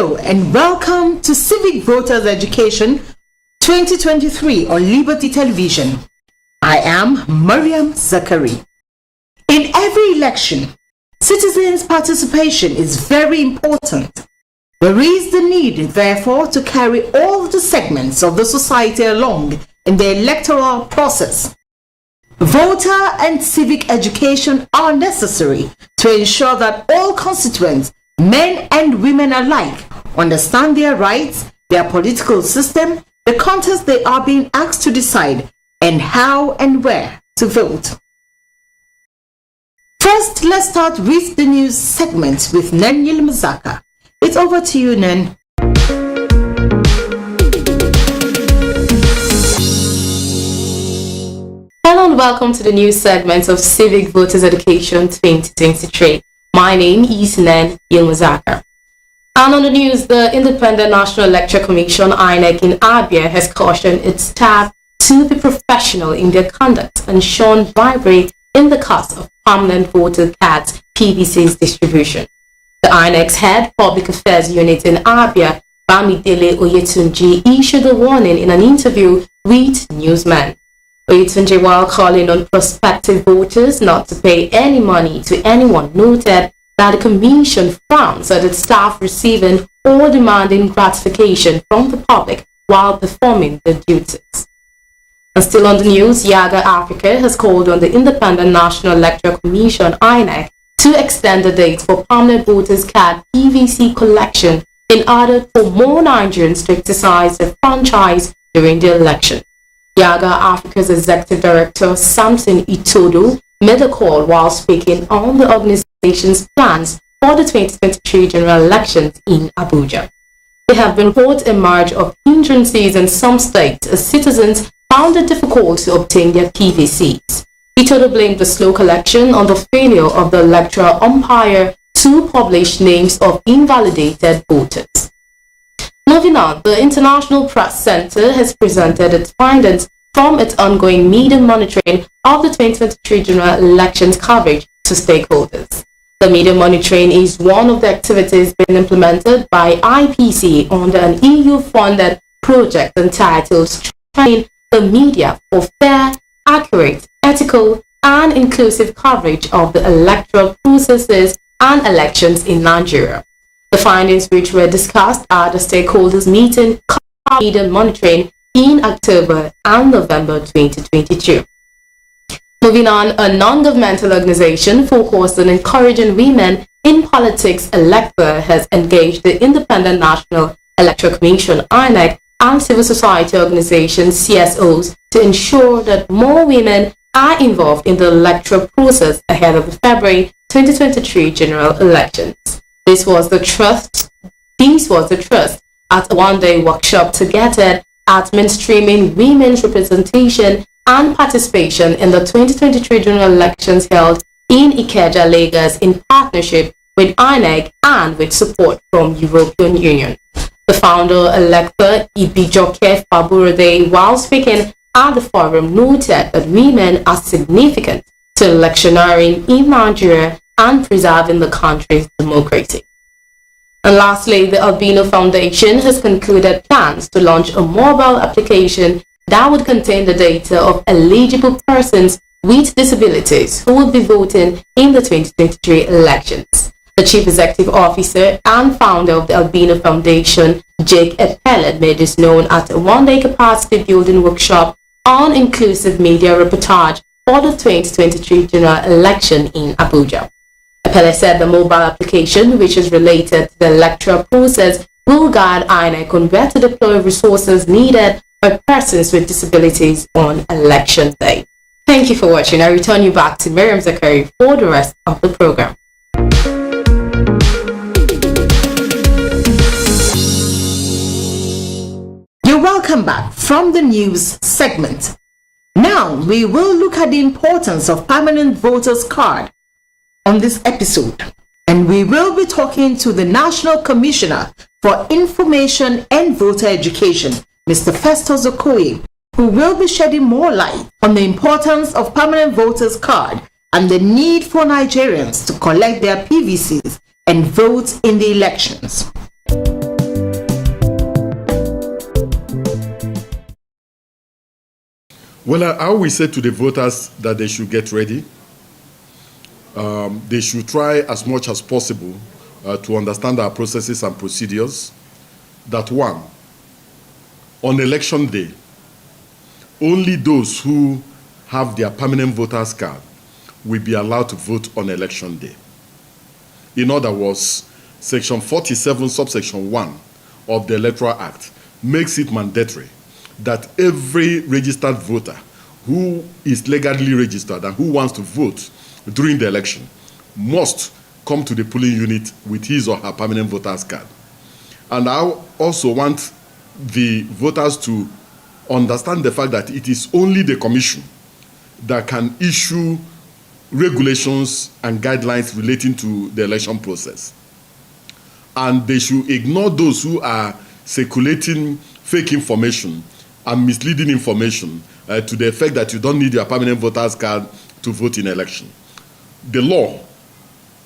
Hello and welcome to Civic Voters Education 2023 on Liberty Television. I am Mariam Zakari. In every election, citizens' participation is very important. There is the need, therefore, to carry all the segments of the society along in the electoral process. Voter and civic education are necessary to ensure that all constituents, men and women alike, understand their rights, their political system, the contest they are being asked to decide, and how and where to vote. First, let's start with the news segment with Nen Yilmazaka. It's over to you, Nen. Hello and welcome to the news segment of Civic Voters Education 2023. My name is Nen Yilmazaka. And on the news, the Independent National Electoral Commission INEC in Abia has cautioned its staff to be professional in their conduct and shun bribery in the cost of permanent voter cards PVC's distribution. The INEC's head public affairs unit in Abia, Bamidele Oyetunji, issued a warning in an interview with newsmen. Oyetunji, while calling on prospective voters not to pay any money to anyone, noted that the commission frowns at its staff receiving or demanding gratification from the public while performing their duties. And still on the news, Yaga Africa has called on the Independent National Electoral Commission INEC to extend the date for permanent voters card PVC collection in order for more Nigerians to exercise their franchise during the election. Yaga Africa's Executive Director Samson Itodo made a call while speaking on the organization's plans for the 2023 general elections in Abuja. There have been reports emerged of hindrances in some states as citizens found it difficult to obtain their PVCs. Itodo blamed the slow collection on the failure of the electoral umpire to publish names of invalidated voters. Moving on, the International Press Center has presented its findings from its ongoing media monitoring of the 2023 general elections coverage to stakeholders. The media monitoring is one of the activities being implemented by IPC under an EU-funded project entitled Train the Media for Fair, Accurate, Ethical, and Inclusive Coverage of the Electoral Processes and Elections in Nigeria. The findings which were discussed at the stakeholders meeting covered media monitoring in October and November 2022. Moving on, a non-governmental organization focused on encouraging women in politics, Electra, has engaged the Independent National Electoral Commission INEC and civil society organizations CSOs to ensure that more women are involved in the electoral process ahead of the February 2023 general elections. This was the trust at a one-day workshop targeted at mainstreaming women's representation and participation in the 2023 general elections held in Ikeja, Lagos, in partnership with INEC and with support from European Union. The founder, Elector Ibijoke Faburode, while speaking at the forum, noted that women are significant to electioneering in Nigeria and preserving the country's democracy. And lastly, the Albino Foundation has concluded plans to launch a mobile application that would contain the data of eligible persons with disabilities who will be voting in the 2023 elections. The Chief Executive Officer and founder of the Albino Foundation, Jake Epele, made this known at a one-day capacity building workshop on inclusive media reportage for the 2023 general election in Abuja. Epele said the mobile application, which is related to the electoral process, will guide INEC on where to deploy resources needed by persons with disabilities on election day. Thank you for watching. I return you back to Mariam Zakari for the rest of the program. You're welcome back from the news segment. Now we will look at the importance of permanent voters card on this episode, and we will be talking to the National Commissioner for Information and Voter Education, Mr. Festus Okoye, who will be shedding more light on the importance of permanent voters card and the need for Nigerians to collect their PVCs and vote in the elections. Well, I always say to the voters that they should get ready. They should try as much as possible to understand our processes and procedures. That one, on election day, only those who have their permanent voters card will be allowed to vote on election day. In other words, Section 47, subsection 1 of the Electoral Act makes it mandatory that every registered voter who is legally registered and who wants to vote during the election must come to the polling unit with his or her permanent voters card. And I also want the voters to understand the fact that it is only the commission that can issue regulations and guidelines relating to the election process. And they should ignore those who are circulating fake information and misleading information to the effect that you don't need your permanent voters card to vote in election. The law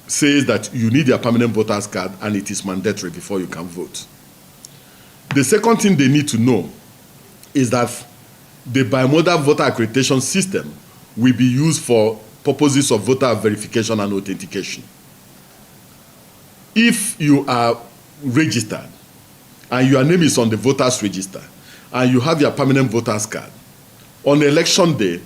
says that you need your permanent voters card and it is mandatory before you can vote. The second thing they need to know is that the bimodal voter accreditation system will be used for purposes of voter verification and authentication. If you are registered and your name is on the voters register and you have your permanent voters card, on election day,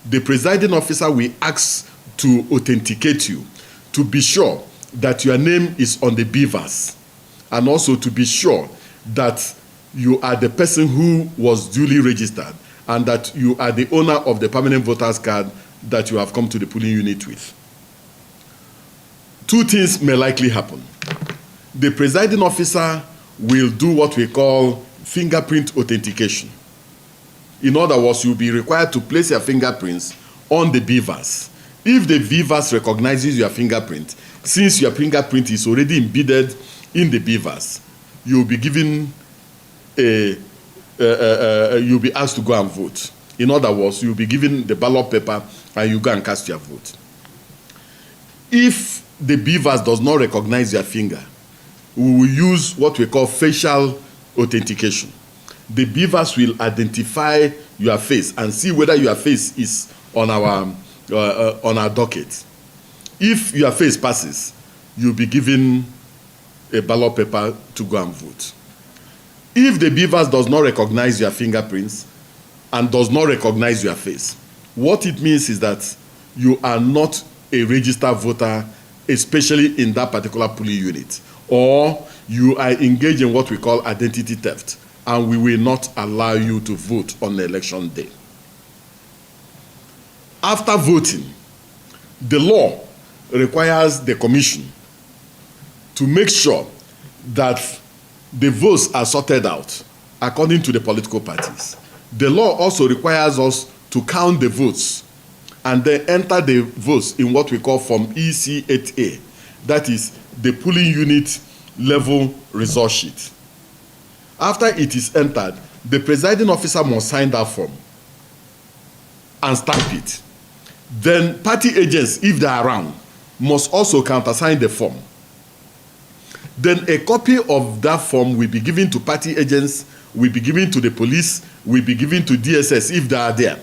the presiding officer will ask to authenticate you to be sure that your name is on the BVAS and also to be sure that you are the person who was duly registered and that you are the owner of the permanent voters card that you have come to the polling unit with. Two things may likely happen. The presiding officer will do what we call fingerprint authentication. In other words, you'll be required to place your fingerprints on the BVAS. If the BVAS recognizes your fingerprint, since your fingerprint is already embedded in the BVAS, you'll be given you'll be asked to go and vote. In other words, you'll be given the ballot paper and you go and cast your vote. If the BVAS does not recognize your finger, we will use what we call facial authentication. The BVAS will identify your face and see whether your face is on our docket. If your face passes, you'll be given a ballot paper to go and vote. If the BVAS does not recognize your fingerprints and does not recognize your face, what it means is that you are not a registered voter, especially in that particular polling unit, or you are engaged in what we call identity theft, and we will not allow you to vote on the election day. After voting, the law requires the commission to make sure that the votes are sorted out according to the political parties. The law also requires us to count the votes and then enter the votes in what we call Form EC8A, that is the polling unit level result sheet. After it is entered, the presiding officer must sign that form and stamp it. Then party agents, if they are around, must also countersign the form. Then a copy of that form will be given to party agents, will be given to the police, will be given to DSS if they are there.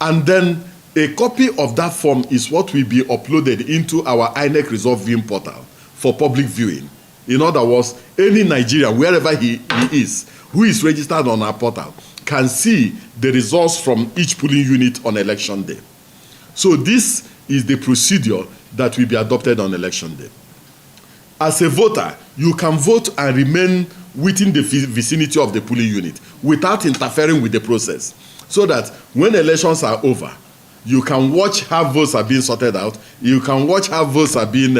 And then a copy of that form is what will be uploaded into our INEC Result Viewing Portal for public viewing. In other words, any Nigerian, wherever he is, who is registered on our portal, can see the results from each polling unit on election day. So this is the procedure that will be adopted on election day. As a voter, you can vote and remain within the vicinity of the polling unit without interfering with the process, so that when elections are over, you can watch how votes are being sorted out, you can watch how votes are being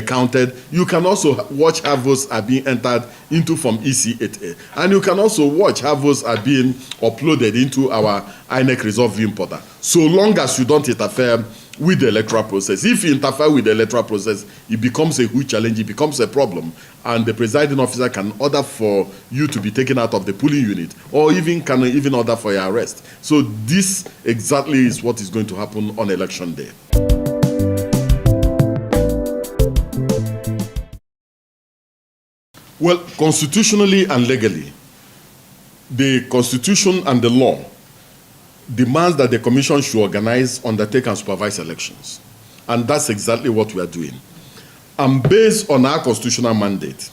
counted, you can also watch how votes are being entered into Form EC8A, and you can also watch how votes are being uploaded into our INEC Result Viewing Portal, so long as you don't interfere with the electoral process. If you interfere with the electoral process, it becomes a huge challenge, it becomes a problem, and the presiding officer can order for you to be taken out of the polling unit, or can even order for your arrest. So this exactly is what is going to happen on election day. Well, constitutionally and legally, the Constitution and the law demands that the Commission should organize, undertake, and supervise elections. And that's exactly what we are doing. And based on our constitutional mandate,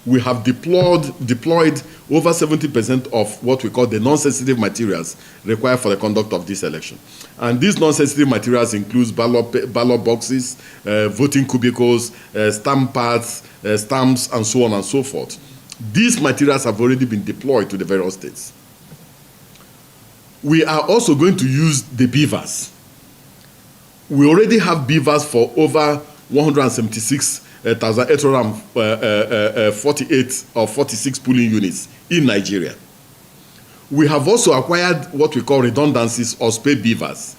we have deployed over 70% of what we call the non-sensitive materials required for the conduct of this election. And these non-sensitive materials include ballot boxes, voting cubicles, stamp pads, stamps, and so on and so forth. These materials have already been deployed to the various states. We are also going to use the beavers. We already have beavers for over 176,848 or 46 polling units in Nigeria. We have also acquired what we call redundancies or spare beavers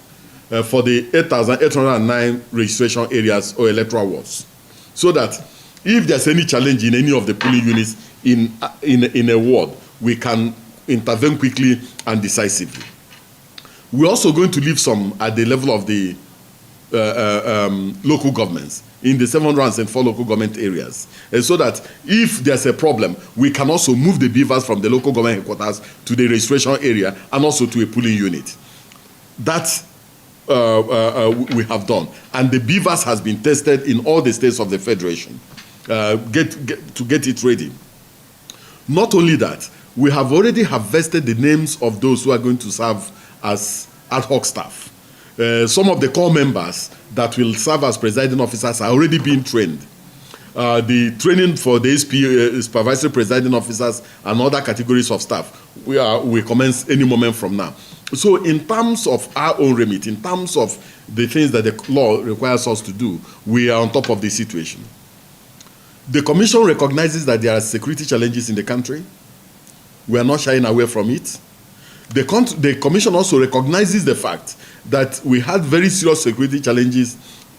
for the 8,809 registration areas or electoral wards, so that if there's any challenge in any of the polling units in a ward, we can intervene quickly and decisively. We're also going to leave some at the level of the local governments in the 704 local government areas, so that if there's a problem, we can also move the beavers from the local government headquarters to the registration area and also to a polling unit. That we have done, and the beavers has been tested in all the states of the federation to get it ready. Not only that, we have already harvested the names of those who are going to serve as ad hoc staff. Some of the core members that will serve as presiding officers are already being trained. The training for the SP, supervisory presiding officers and other categories of staff, we commence any moment from now. So in terms of our own remit, in terms of the things that the law requires us to do, we are on top of the situation. The Commission recognizes that there are security challenges in the country. We are not shying away from it. The Commission also recognizes the fact that we had very serious security challenges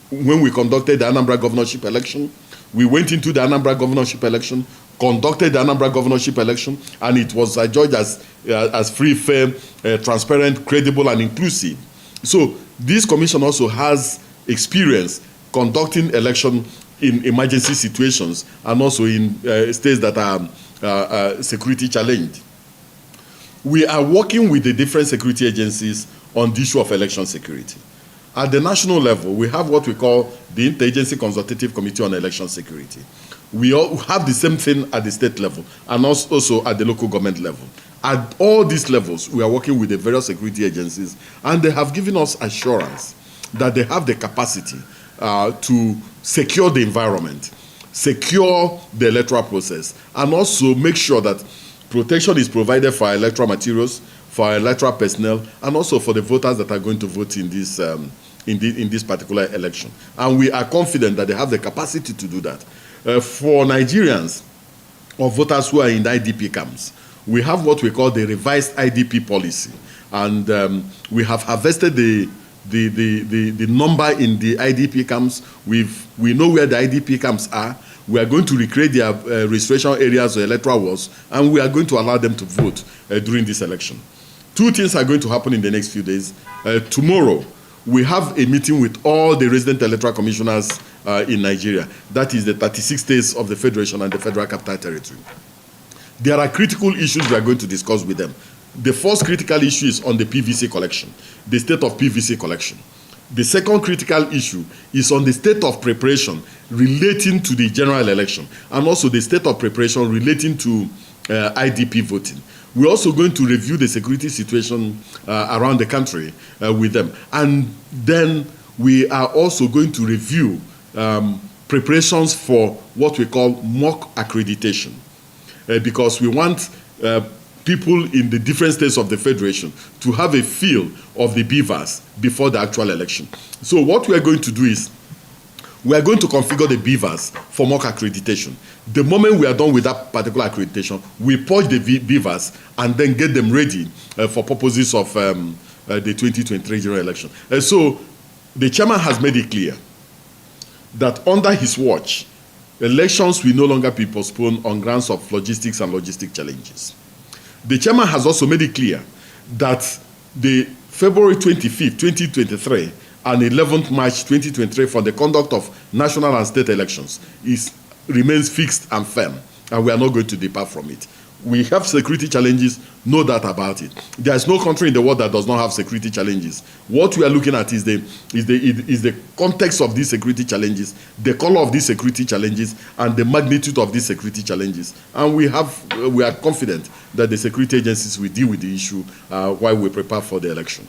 when we conducted the Anambra governorship election. We went into the Anambra governorship election, conducted the Anambra governorship election, and it was adjudged as free, fair, transparent, credible, and inclusive. So this commission also has experience conducting election in emergency situations and also in states that are security challenged. We are working with the different security agencies on the issue of election security. At the national level, we have what we call the Interagency Consultative Committee on Election Security. We all have the same thing at the state level and also at the local government level. At all these levels, we are working with the various security agencies, and they have given us assurance that they have the capacity to secure the environment, secure the electoral process, and also make sure that protection is provided for our electoral materials, for our electoral personnel, and also for the voters that are going to vote in this particular election. And we are confident that they have the capacity to do that. For Nigerians or voters who are in the IDP camps, we have what we call the revised IDP policy, and we have harvested the number in the IDP camps. We know where the IDP camps are. We are going to recreate their registration areas or electoral wards, and we are going to allow them to vote during this election. Two things are going to happen in the next few days. Tomorrow, we have a meeting with all the resident electoral commissioners in Nigeria. That is the 36 states of the Federation and the Federal Capital Territory. There are critical issues we are going to discuss with them. The first critical issue is on the PVC collection, the state of PVC collection. The second critical issue is on the state of preparation relating to the general election, and also the state of preparation relating to IDP voting. We're also going to review the security situation around the country with them. And then we are also going to review preparations for what we call mock accreditation, because we want people in the different states of the Federation to have a feel of the beavers before the actual election. So what we are going to do is we are going to configure the beavers for mock accreditation. The moment we are done with that particular accreditation, we purge the beavers and then get them ready for purposes of the 2023 general election. So the chairman has made it clear that under his watch, elections will no longer be postponed on grounds of logistics and logistic challenges. The chairman has also made it clear that the February 25th, 2023 and 11th March 2023 for the conduct of national and state elections remains fixed and firm, and we are not going to depart from it. We have security challenges, no doubt about it. There is no country in the world that does not have security challenges. What we are looking at is the context of these security challenges, the color of these security challenges, and the magnitude of these security challenges. And we are confident that the security agencies will deal with the issue while we prepare for the election.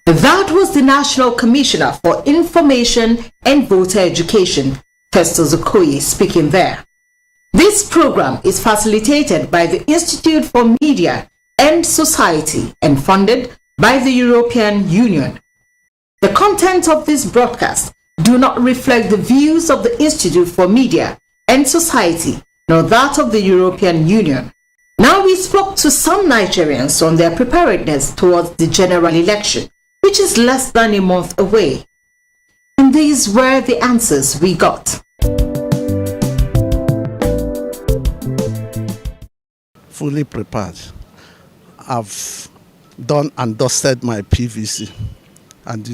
That was the National Commissioner for Information and Voter Education, Festus Okoye, speaking there. This program is facilitated by the Institute for Media and Society and funded by the European Union. The content of this broadcast do not reflect the views of the Institute for Media and Society, nor that of the European Union. Now we spoke to some Nigerians on their preparedness towards the general election, which is less than a month away. And these were the answers we got. Fully prepared. I've done and dusted my PVC, and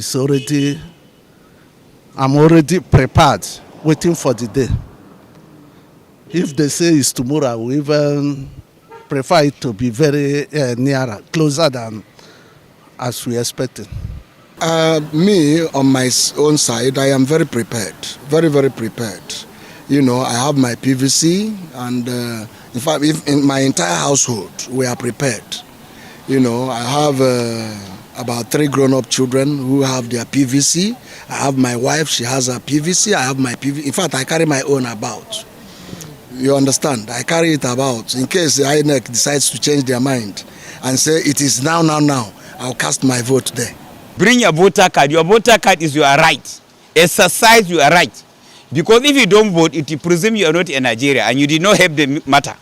I'm already prepared, waiting for the day. If they say it's tomorrow, I will even prefer it to be very nearer, closer than as we expected. Me, on my own side, I am very prepared, very, very prepared. You know, I have my PVC, and in fact, in my entire household, we are prepared. You know, I have about 3 grown-up children who have their PVC. I have my wife, she has her PVC. I have my PVC. In fact, I carry my own about. You understand? I carry it about in case the INEC decides to change their mind and say it is now. I'll cast my vote there. Bring your voter card. Your voter card is your right. Exercise your right. Because if you don't vote, it will presume you are not in Nigeria and you did not help the matter.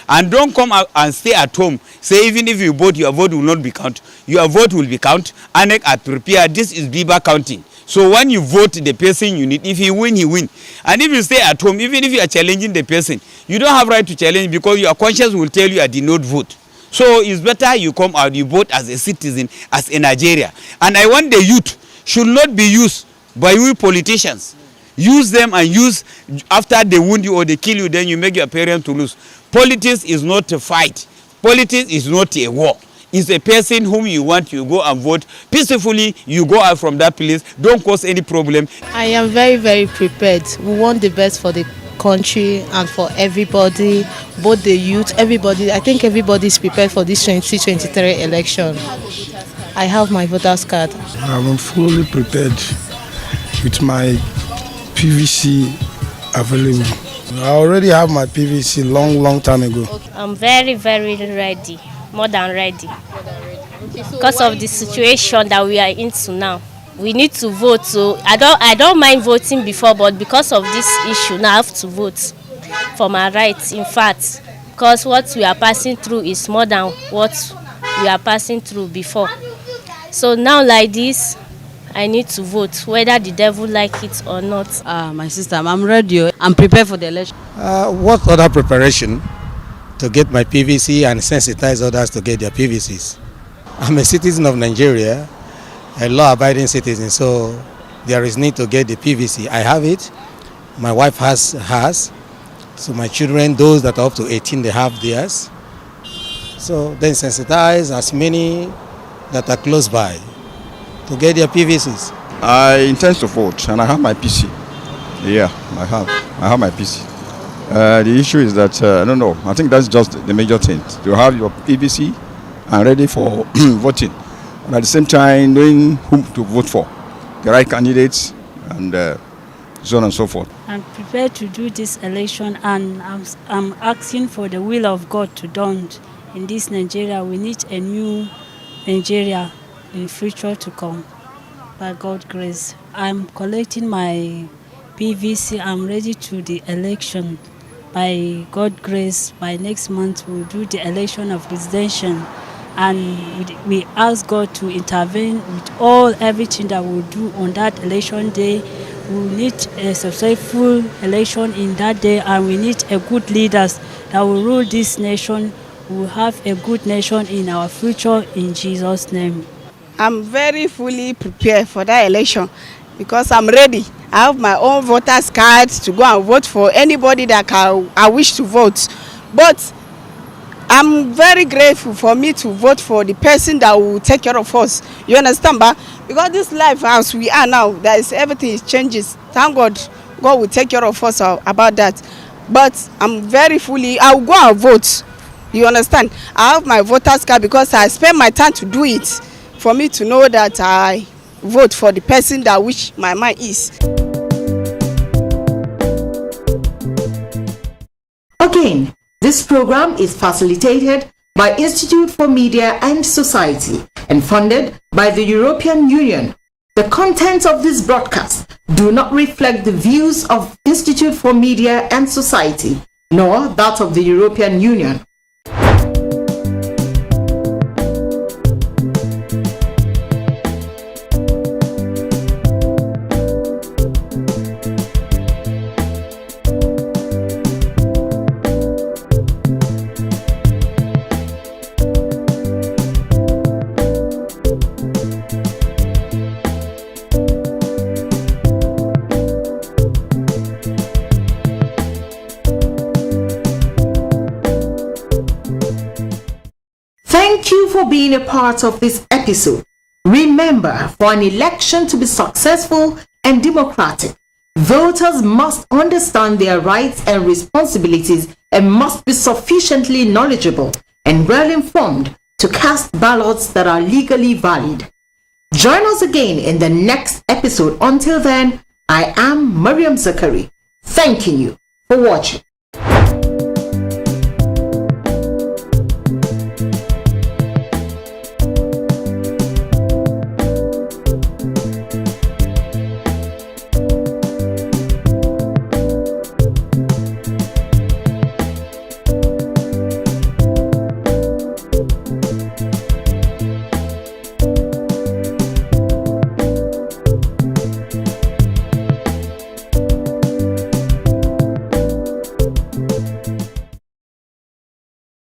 And don't come out and stay at home. Say even if you vote, your vote will not be counted. Your vote will be counted. INEC are prepared. This is Biba counting. So when you vote the person you need, if he win, he win. And if you stay at home, even if you are challenging the person, you don't have right to challenge because your conscience will tell you I did not vote. So it's better you come out, you vote as a citizen, as a Nigeria. And I want the youth should not be used by we politicians. Use them and use after they wound you or they kill you, then you make your parents to lose. Politics is not a fight. Politics is not a war. It's a person whom you want, you go and vote peacefully, you go out from that place, don't cause any problem. I am very, very prepared. We want the best for the country and for everybody, both the youth, everybody. I think everybody is prepared for this 2023 election. I have my voter's card. I'm fully prepared with my PVC available. I already have my PVC long time ago. I'm very, very ready, more than ready. Because of the situation that we are into now. We need to vote, so I don't mind voting before, but because of this issue now I have to vote for my rights. In fact, because what we are passing through is more than what we are passing through before. So now like this, I need to vote, whether the devil like it or not. My sister, I'm ready. I'm prepared for the election. What other preparation to get my PVC and sensitize others to get their PVCs? I'm a citizen of Nigeria, a law-abiding citizen, so there is need to get the PVC. I have it. My wife has. So my children, those that are up to 18, they have theirs. So then sensitize as many that are close by to get their PVCs. I intend to vote, and I have my PC. Yeah, I have my PC. The issue is that I don't know. I think that's just the major thing. To have your PVC and ready for voting. And at the same time, knowing whom to vote for, the right candidates, and so on and so forth. I'm prepared to do this election, and I'm asking for the will of God to done in this Nigeria. We need a new Nigeria in future to come, by God's grace. I'm collecting my PVC. I'm ready to the election. By God's grace, by next month we'll do the election of presidential. And we ask God to intervene with everything that we'll do on that election day. We need a successful election in that day, and we need a good leaders that will rule this nation. We will have a good nation in our future, in Jesus' name. I'm very fully prepared for that election because I'm ready. I have my own voters card to go and vote for anybody that I wish to vote. But I'm very grateful for me to vote for the person that will take care of us. You understand, ba? Because this life as we are now, everything changes. Thank God, God will take care of us about that. But I'm very I will go and vote. You understand? I have my voters card because I spend my time to do it, for me to know that I vote for the person that which my mind is. Again, this program is facilitated by Institute for Media and Society and funded by the European Union. The contents of this broadcast do not reflect the views of Institute for Media and Society, nor that of the European Union. Thank you for being a part of this episode. Remember, for an election to be successful and democratic, voters must understand their rights and responsibilities and must be sufficiently knowledgeable and well informed to cast ballots that are legally valid. Join us again in the next episode. Until then, I am Mariam Zakari, thanking you for watching.